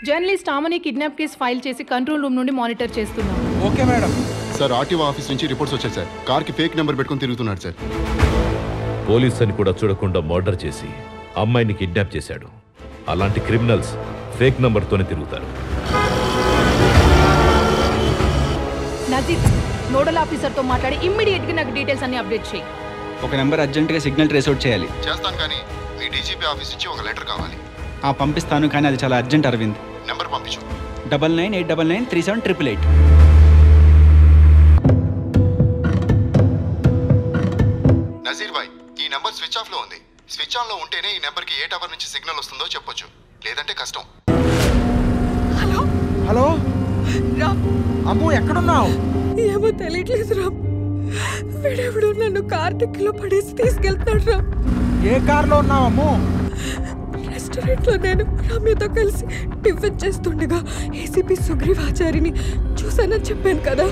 Journalist Amani kidnap case file చేసి కంట్రోల్ రూమ్ నుండి మానిటర్ చేస్తున్నా. Okay madam. Sir RTO office నుంచి రిపోర్ట్స్ వచ్చాయి సార్. కార్ కి ఫేక్ నెంబర్ పెట్టుకొని తిరుగుతున్నాడు సార్. పోలీస్ అని కూడా చూడకుండా మర్డర్ చేసి అమ్మాయిని కిడ్నాప్ చేశాడు. అలాంటి క్రిమినల్స్ ఫేక్ నంబర్తోనే తిరుగుతారు. నజీర్, నోడల్ ఆఫీసర్తో మాట్లాడి ఇమ్మీడియట్ గా నాకు డీటెయిల్స్ అన్ని అప్డేట్ చేయి. ఒక నెంబర్ అర్జెంటుగా సిగ్నల్ ట్రేస్ అవుట్ చేయాలి. చేస్తాను కానీ మీ డీజీపీ ఆఫీస్ నుంచి ఒక లెటర్ కావాలి. పంపిస్తాను కానీ అది చాలా అర్జెంట్ అరవింద్. నెంబర్ పంపించు. 9989937888. నజీర్ భాయ్, ఈ నెంబర్ స్విచ్ ఆఫ్ లో ఉంది. స్విచ్ ఆన్ లో ఉంటేనే ఈ నెంబర్ కి ఏ టవర్ నుంచి సిగ్నల్ వస్తుందో చెప్పొచ్చు, లేదంటే కష్టం. హలో అమ్ము, ఎక్కడున్నావు? ఏమో తెలియట్లేదు రామ్. వీడెవడో నన్ను కార్ డిక్కీలో పడేసి తీసుకెళ్తాడు రామ్. ఏ కార్లో ఉన్నావు అమ్ము? రెస్టారెంట్ లో నేను రమ్యతో కలిసి టిఫిన్ చేస్తుండగా ఏసీపీ సుగ్రీవాచారిని చూశానని చెప్పాను కదా.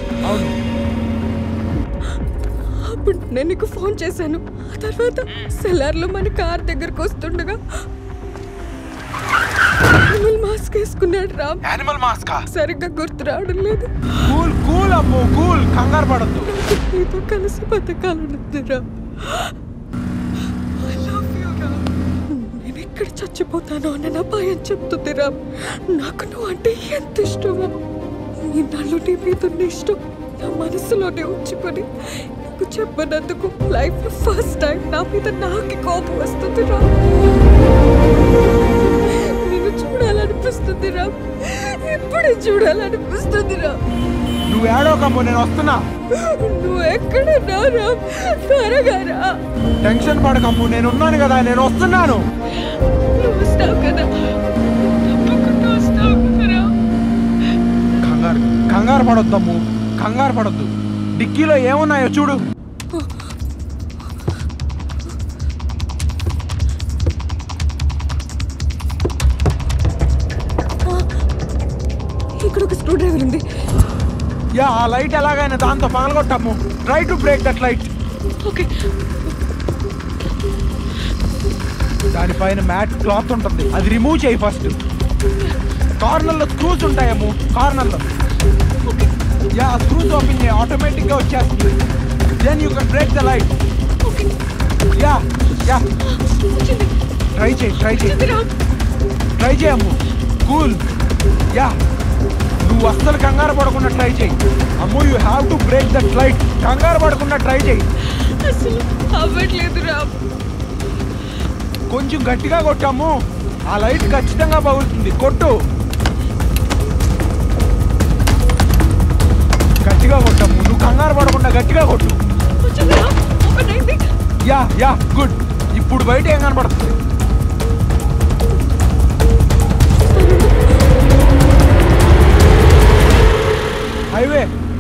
అప్పుడు నేను నీకు ఫోన్ చేశాను. ఆ తర్వాత సెల్లార్లో మన కార్ దగ్గరకు వస్తుండగా యానిమల్ మాస్క్ వేసుకున్నాడు రామ్. యానిమల్ మాస్కా? సరిగ్గా గుర్తు రావడం లేదు. కూల్ కూల్ అమ్ము, కూల్, కంగారు పడద్దు. నీతో కలిసి బతకాలనుంది రామ్. నేను ఎక్కడ చచ్చిపోతానో అన్న భయం చెప్తుంది రామ్. నాకు నువ్వు అంటే ఎంత ఇష్టమో. ఇన్నాళ్ళు నీ మీద ఉన్న ఇష్టం నా మనసులోనే ఉంచుకొని నీకు చెప్పనందుకు లైఫ్ లో ఫస్ట్ టైం నా మీద నాకే కోపం వస్తుంది రామ్. నిన్ను చూడాలనిపిస్తుంది రామ్. ఇప్పుడే చూడాలనిపిస్తుంది రామ్. నువ్వు ఏడోకమ్ము, నేను వస్తున్నా. నువ్వు ఎక్కడున్నా రామ్? త్వరగా రా. టెన్షన్ పడకమ్ము, నేను ఉన్నాను కదా, నేను వస్తున్నాను. నువ్వు వస్తావు కదా, తప్పకుండా వస్తావు కదా రామ్. కంగారు పడొద్దమ్ము, కంగారు పడద్దు. డిక్కీలో ఏమున్నాయో చూడు. ఇక్కడ ఒక స్క్రూ డ్రైవర్ ఉంది. యా, ఆ లైట్ ఎలాగైనా దాంతో పగలగొట్టాము. Try to break that light. Okay. దానిపైన మ్యాట్ క్లాత్ ఉంటుంది, అది రిమూవ్ చేయి ఫస్ట్. కార్నర్లో స్క్రూస్ ఉంటాయేమో, కార్నర్లో. యా, స్క్రూస్ ఓపెన్ చేయి, ఆటోమేటిక్గా వచ్చేస్తుంది. Then you can break the light. Yeah yeah, try చేయి ట్రై చేయము. కూల్. యా, నువ్వు అస్సలు కంగారు పడకుండా ట్రై చేయి. అమ్మో, you have to break that light. కంగారు పడకుండా ట్రై చేయి. కొంచెం గట్టిగా కొట్టాము, ఆ లైట్ ఖచ్చితంగా పగులుతుంది. కొట్టు. గట్టిగా కొట్టాము, నువ్వు కంగారు పడకుండా గట్టిగా కొట్టు. Yeah yeah, good. ఇప్పుడు బయట ఏం కనపడుతుంది?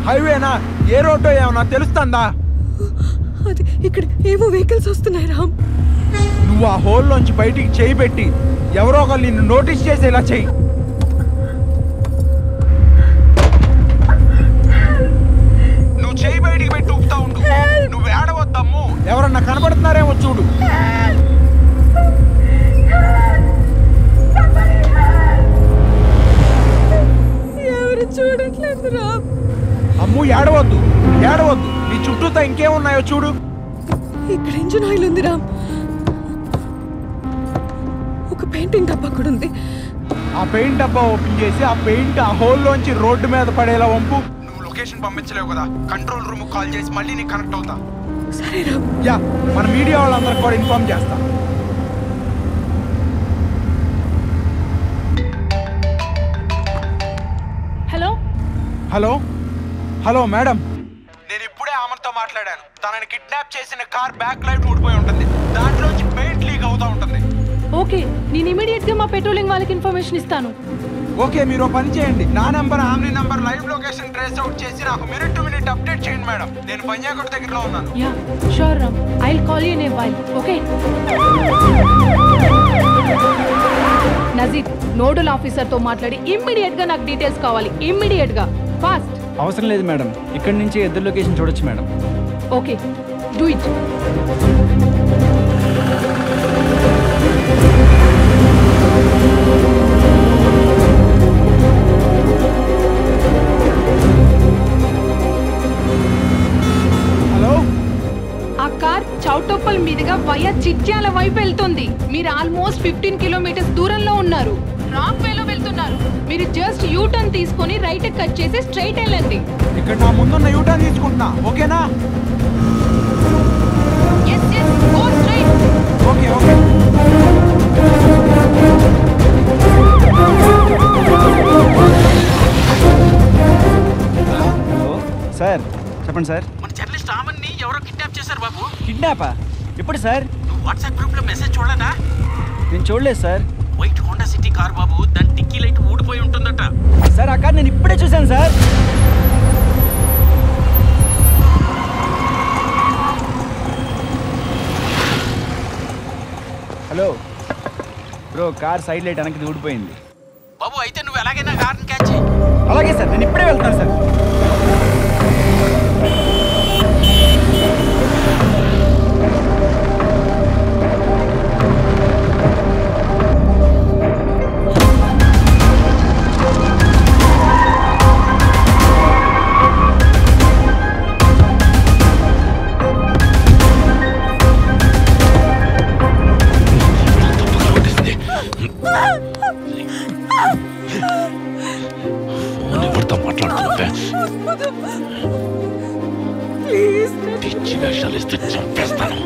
హైవేనా? ఏ రోడ్డో ఏమన్నా తెలుస్తుందా? అది ఇక్కడ ఏవో వెహికల్స్ వస్తున్నాయి రామ్. నువ్వు ఆ హోల్లోంచి బయటికి చేయి పెట్టి ఎవరో ఒకరు నిన్ను నోటీస్ చేసేలా చెయ్యి. నువ్వు చేయి బయటికి పెట్టి ఊపుతా ఉండు. నువ్వు ఏడవద్దమ్ము. ఎవరన్నా కనపడుతున్నారేమో చూడు. ఎవరు చూడట్లేదు రామ్. అమ్ము, ఏడవద్దు. నీ చుట్టూతా ఇంకేమున్నాయో చూడు. ఇక్కడ ఇంజిన్ ఆయిల్ ఉంది రామ్. ఒక పెయింటింగ్ డబ్బా కూడా ఉంది. ఆ పెయింట్ డబ్బా ఓపెన్ చేసి ఆ పెయింట్ ఆ హోల్లోంచి రోడ్డు మీద పడేలా వంపు. నువ్వు లొకేషన్ పంపించలేవు కదా, కంట్రోల్ రూమ్ కాల్ చేసి మళ్ళీ నీకు కనెక్ట్ అవుతా. సరే రామ్. యా, మన మీడియా వాళ్ళందరికి కూడా ఇన్ఫార్మ్ చేస్తా. హలో మేడం, నేను ఇప్పుడే ఆమెతో మాట్లాడాను. తనని కిడ్నాప్ చేసిన కార్ బ్యాక్ లైట్ ఊడిపోయి ఉంటుంది, దాంట్లోంచి పెయింట్ లీక్ అవుతా ఉంటుంది. ఓకే, నేను ఇమీడియట్ గా మా పెట్రోలింగ్ వాళ్ళకి ఇన్ఫర్మేషన్ ఇస్తాను. ఓకే, మీరు పని చేయండి. నా number, omni number live location trace out చేసి నాకు మినిట్ టు మినిట్ అప్డేట్ చేయండి మేడం. నేను పంజాగుట్ట దగ్గరలో ఉన్నాను. Yeah sure Ram, I will call you in a while. Okay. Najeed, nodal officer తో మాట్లాడి ఇమ్మీడియట్ గా నాకు డీటెయిల్స్ కావాలి. ఇమ్మీడియట్ గా, ఫాస్ట్. అవసరం లేదు మేడం, ఇక్కడి నుంచి ఇద్దరు లొకేషన్ చూడొచ్చు madam. Okay, do it. Hello, ఆ కార్ చౌటప్పల్ మీదుగా వయా చిట్యాల వైపు వెళ్తుంది. మీరు ఆల్మోస్ట్ 15 కిలోమీటర్స్ దూరంలో ఉన్నారు. రాంగ్ వేలో వెళ్తున్నారు. మీరు జస్ట్ యూ టర్న్ తీసుకొని రైట్ కట్ చేసి స్ట్రైట్ వెళ్ళండి. ఇక్కడ నా ముందున్న యూ టర్న్ తీసుకుంటున్నా, ఓకేనా? yes go straight. Okay okay. Sir చెప్పండి సార్. మన జర్నలిస్ట్ రామన్ని ఎవరో కిడ్నాప్ చేశారు బాబు. కిడ్నాపా? ఎప్పుడు సార్? నువ్వు వాట్సాప్ గ్రూప్ లో మెసేజ్ చూడలేదా? నేను చూడలేదు sir. White Honda City car బాబు, దాని డిక్కీ లైట్ ఊడిపోయి ఉంటుందట. సార్ ఆ కార్ నేను ఇప్పుడే చూశాను sir. Hello bro, car side light వెనక్కి ఊడిపోయింది. బాబు అయితే నువ్వు ఎలాగైనా కార్ని క్యాచ్ చేయి. అలాగే సార్, నేను ఇప్పుడే వెళ్తాను సార్. ఎవరితో మాట్లాడుతున్నా? పిచ్చి వేషాలు ఇస్తే చంపేస్తాను.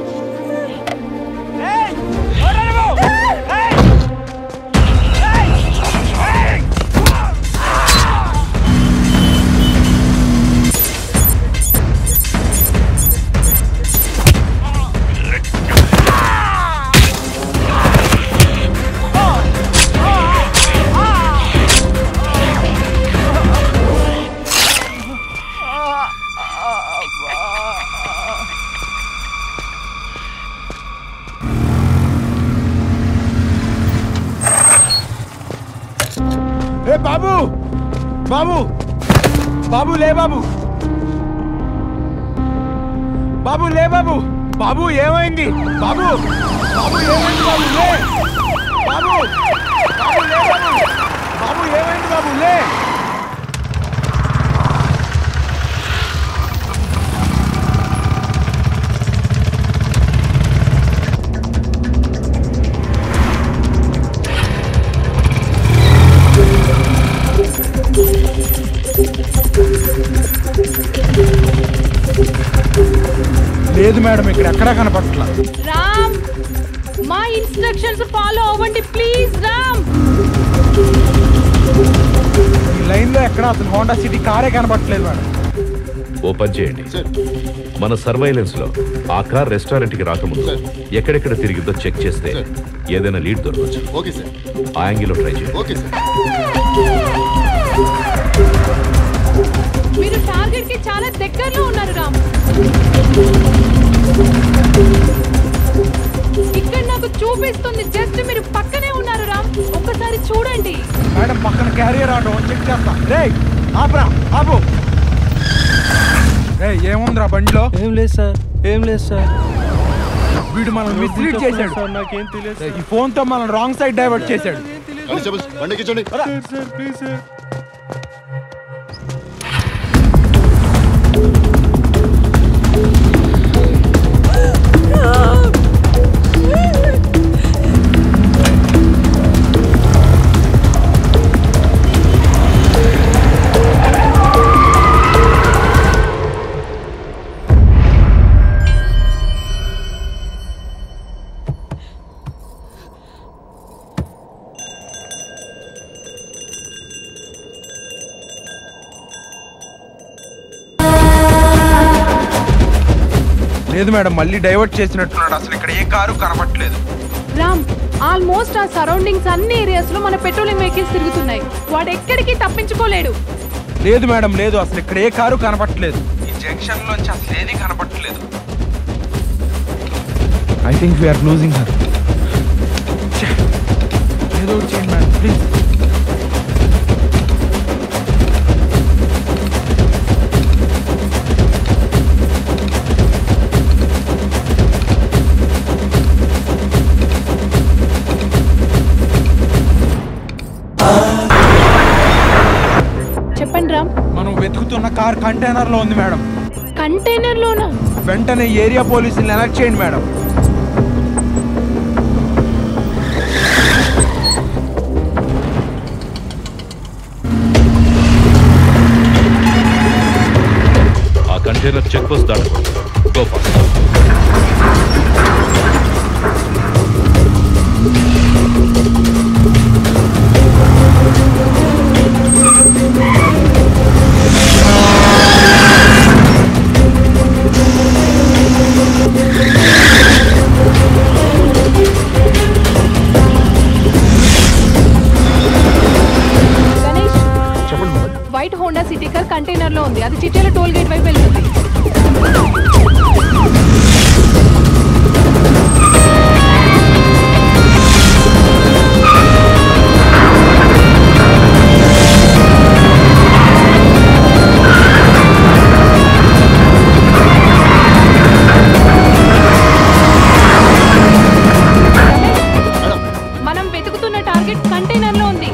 బాబు బాబు బాబు లే బాబు బాబు లే బాబు బాబు ఏమైంది బాబు బాబు ఏమైంది బాబు లే బాబు బాబు లే బాబు బాబు ఏమైంది బాబు లే లేదు మేడం ఇక్కడ ఎక్కడా కనపట్ల రామ్ మా ఇన్స్ట్రక్షన్స్ ఫాలో అవ్వండి ప్లీజ్ రామ్ ఈ లైన్ లో ఎక్కడ అసలు హోండా సిటీ కారే కనపట్లేదు మేడం ఓ పని చేయండి మన సర్వైలెన్స్ లో ఆ కార్ రెస్టారెంట్ కి రాకముందు ఎక్కడెక్కడ తిరిగిందో చెక్ చేస్తే ఏదైనా లీడ్ దొరకవచ్చు. Okay sir. ఆ యాంగిల్ లో ట్రై చేయండి. Okay sir. మీరు టార్గెట్ కి చాలా దగ్గరలో ఉన్నారు రామ్. ఇక్కడ నాకు చూపిస్తుంది జస్ట్ మీరు పక్కనే ఉన్నారు రామ్. ఒక్కసారి చూడండి. మేడం పక్కన క్యారియర్ ఆటో చెక్ చేస్తా. రేయ్ ఆపరా ఆపు. రేయ్ ఏముందిరా బండిలో? ఏం లేదు సార్, ఏం లేదు సార్. వీడు మనం మిస్లీడ్ చేశాడు. నాకేం తెలియదు. ఈ ఫోన్ తో మనం రాంగ్ సైడ్ డైవర్ట్ చేశాడు. బండికి చూడండి. Sir please sir. లేదు మేడం మళ్ళీ డైవర్ట్ చేసినట్టున్నాడు. అసలు ఇక్కడ ఏ కారు కనపట్లేదు. రామ్ ఆల్మోస్ట్ ఆ సరౌండింగ్స్ అన్ని ఏరియాస్ లో మన పెట్రోలింగ్ వెహికల్స్ తిరుగుతున్నాయి. వాడు ఎక్కడికి తప్పించుకోలేడు. లేదు మేడం లేదు అసలు ఇక్కడ ఏ కారు కనపట్లేదు. ఈ జంక్షన్ లోంచి అసలు ఏది కనపట్లేదు. I think we're losing her. ఏదో చేయండి మేడం ప్లీజ్. చెప్పండి రామ్. మనం వెతుకుతున్న కార్ కంటైనర్ లో ఉంది మేడం. కంటైనర్ లోనా? వెంటనే ఏరియా పోలీసుల్ని అలర్ట్ చేయండి మేడం. ఆ కంటైనర్ చెక్ పోస్ట్ దాటకూడదు. Go fast. White Honda City car container లో ఉంది. అది చిట్టేల టోల్ గేట్ వైపు వెళ్తుంది. మనం వెతుకుతున్న టార్గెట్ కంటైనర్ లో ఉంది.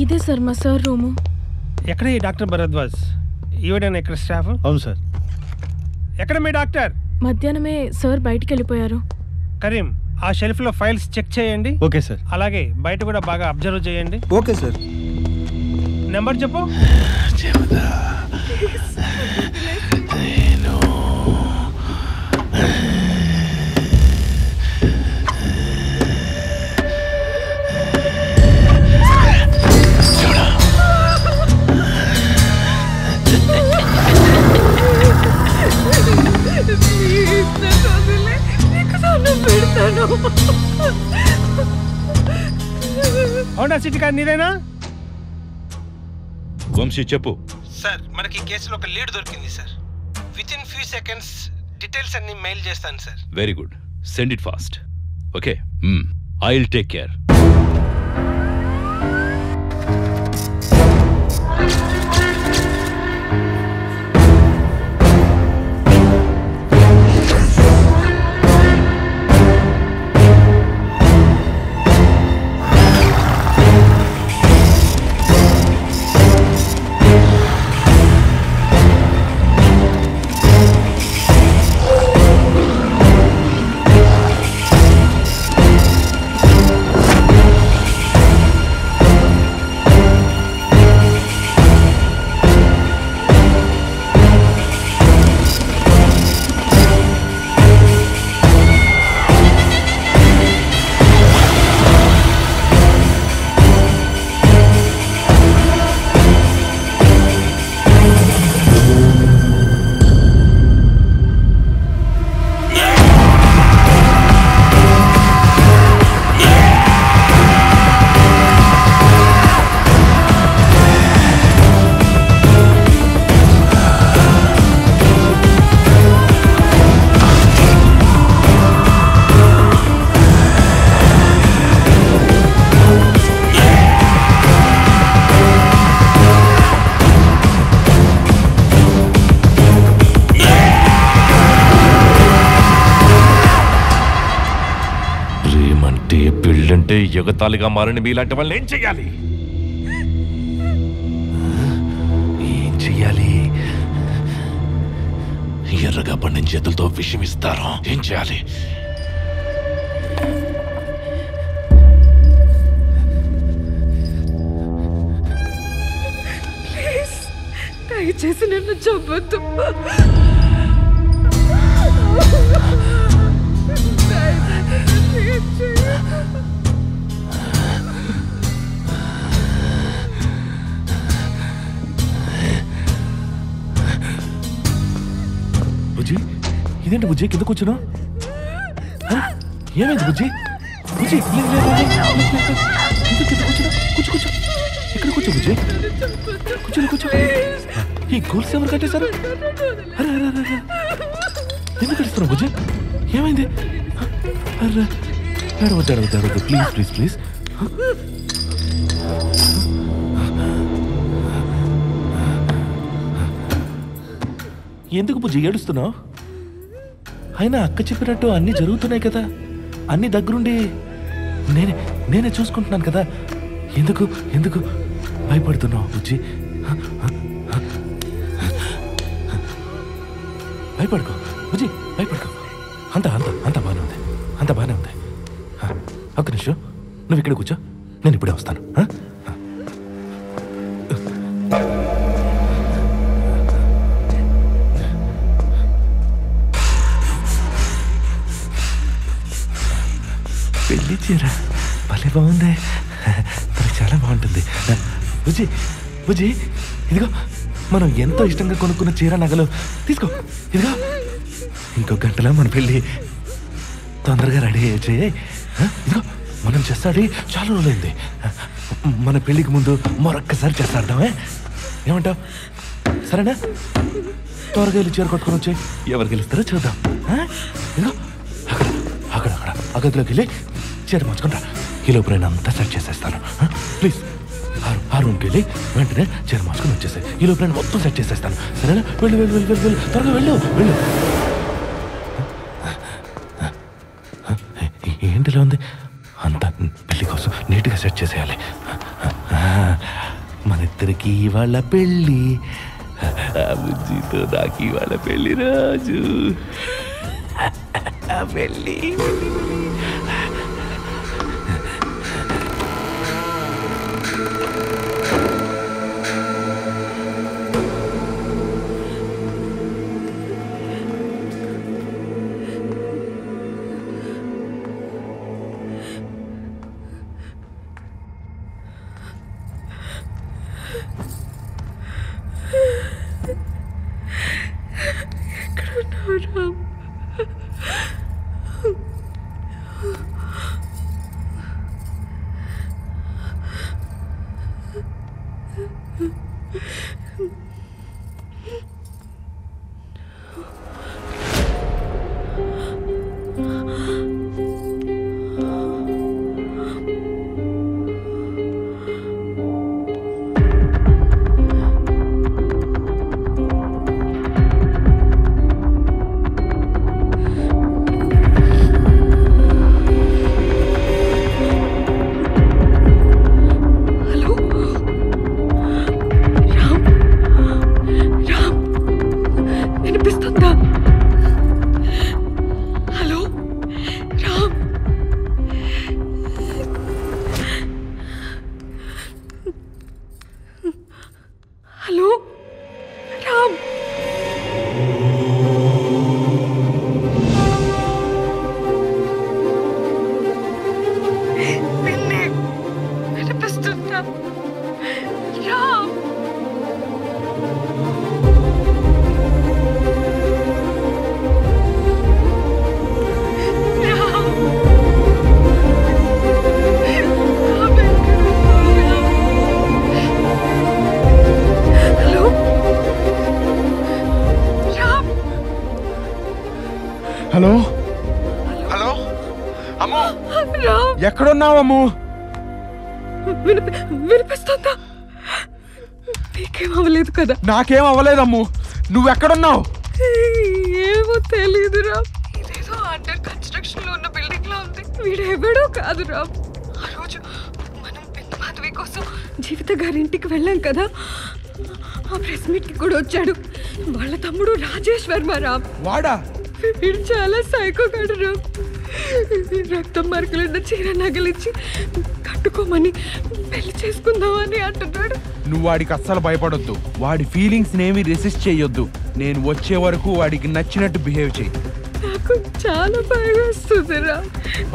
ఇదే సార్ మా సార్ రూము. ఎక్కడ ఈ డాక్టర్ భరద్వాజ్? ఈవిడైనా ఇక్కడ స్టాఫ్? అవును సార్. ఎక్కడ మీ డాక్టర్? మధ్యాహ్నమే సార్ బయటికి వెళ్ళిపోయారు. కరీం, ఆ షెల్ఫ్లో ఫైల్స్ చెక్ చేయండి. Okay sir. అలాగే బయట కూడా బాగా అబ్జర్వ్ చేయండి. Okay sir. నెంబర్ చెప్పు. హోండా సిటీ కార్ నీదేనా? వంశీ చెప్పు. సార్, మనకి ఈ కేసులో ఒక లీడ్ దొరికింది sir. With in few seconds details అన్ని మెయిల్ చేస్తాను sir. Very good, send it fast. Okay, I will take care. పెళ్ళంటే ఎగతాళిగా మారిన మీలాంటి వాళ్ళు ఏం చెయ్యాలి? ఏం చెయ్యాలి? ఎర్రగా పండిన చేతులతో విషం ఇస్తారా? ఏం చేయాలి? దయచేసి నన్ను చంపొద్దు. బుజ్జి, ఇదేంటి బుజ్జి కింద కూర్చున్నావు? ఏమైంది బుజ్జి? బుజ్జి కింద కూర్చున్నా. కూర్చో. ఇక్కడ కూర్చో బుజ్జి. కూర్చో. ఈ గోల్స్ ఎవరు కట్టేశారు? అరే ఎందుకు కడుస్తున్నావు బుజ్జి? ఏమైంది? అడవద్దు ప్లీజ్. ఎందుకు బుజ్జి ఏడుస్తున్నావు? అయినా అక్క చెప్పినట్టు అన్నీ జరుగుతున్నాయి కదా, అన్ని దగ్గరుండి నేనే చూసుకుంటున్నాను కదా. ఎందుకు భయపడుతున్నావు బుజ్జి? భయపడుకో బుజ్జి, భయపడుకో. అంత బాగానే ఉంది. ఒక్క నిమిషం, నువ్వు ఇక్కడ కూర్చో, నేను ఇప్పుడే వస్తాను. పెళ్లి చీర భలే బాగుంది, చాలా బాగుంటుంది. బుజ్జి ఇదిగో, మనం ఎంతో ఇష్టంగా కొనుక్కున్న చీర నగలు తీసుకో. ఇదిగో, ఇంకో గంటలో మన పెళ్ళి, తొందరగా రెడీ చేయి. ఇదిగో, మనం చేస్తాడి చాలా రోజులైంది. మన పెళ్ళికి ముందు మరొక్కసారి చేస్తాడమే, ఏమంటావు? సరేనా? త్వరగా వెళ్ళి చీర కొట్టుకొని వచ్చాయి, ఎవరు గెలుస్తారో చూద్దాం. ఇదిగో అక్కడ ఆ గదిలోకి వెళ్ళి చీర మార్చుకుంటా. ఈ లోపు నేను అంతా సెట్ చేసేస్తాను. ప్లీజ్ ఆ రూమ్కి వెళ్ళి వెంటనే చీర మార్చుకుని వచ్చేసాయి. ఈ లోపు నేను మొత్తం సెట్ చేసేస్తాను. సరేనా? వెళ్ళు, త్వరగా వెళ్ళు. ఏంటిలో ఉంది? అంతా పెళ్లి కోసం నీట్గా సెట్ చేసేయాలి. మన ఇద్దరికి ఇవాళ పెళ్ళి, బుజ్జితో నాకు ఇవాళ పెళ్ళి రాజు. పెళ్ళి హలో హలో అమ్మో ఎక్కడున్నావు అమ్ము? వినిపిస్తుందా? నీకేం అవ్వలేదు కదా? నాకేం అవ్వలేదమ్ము. నువ్వెక్కడున్నావు? ఏమో తెలీదురా. ఇదేదో అండర్ కన్స్ట్రక్షన్ లో ఉన్న బిల్డింగ్ లో ఉంది. వీడెవడో కాదురా. ఆ రోజు మనం పెద్ద మాధవి కోసం జీవిత గారింటికి వెళ్ళాం కదా, ఆ ప్రెస్ మీట్ కి కూడా వచ్చాడు. వాళ్ళ తమ్ముడు రాజేష్ వర్మ రా. వాడా? వీడు చాలా సైకో గాడు రా. రక్తం మరకలున్న చీర నగలిచ్చి కట్టుకోమని పెళ్లి చేసుకుందామని అంటున్నాడు. నువ్వు వాడికి అస్సలు భయపడొద్దు. వాడి ఫీలింగ్స్ నేమి రెసిస్ట్ చేయొద్దు. నేను వచ్చే వరకు వాడికి నచ్చినట్టు బిహేవ్ చేయి. నాకు చాలా భయం వస్తుందిరా.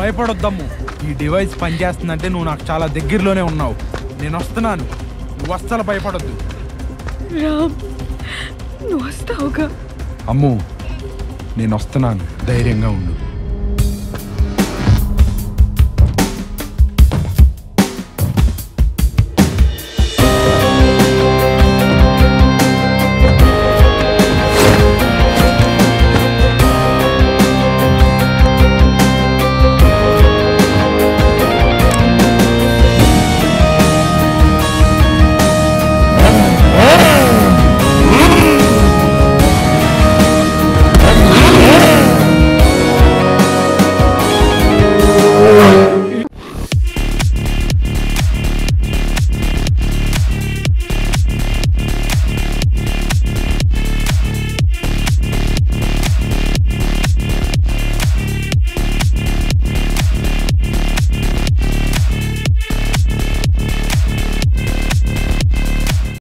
భయపడొద్దమ్ము. ఈ డివైస్ పనిచేస్తుందంటే నువ్వు నాకు చాలా దగ్గరలోనే ఉన్నావు. నేను వస్తున్నాను. నువ్వు అస్సలు భయపడొద్దు. రామ్, నువ్వు వస్తావుగా? అమ్ము, నేను వస్తున్నాను. ధైర్యంగా ఉండు.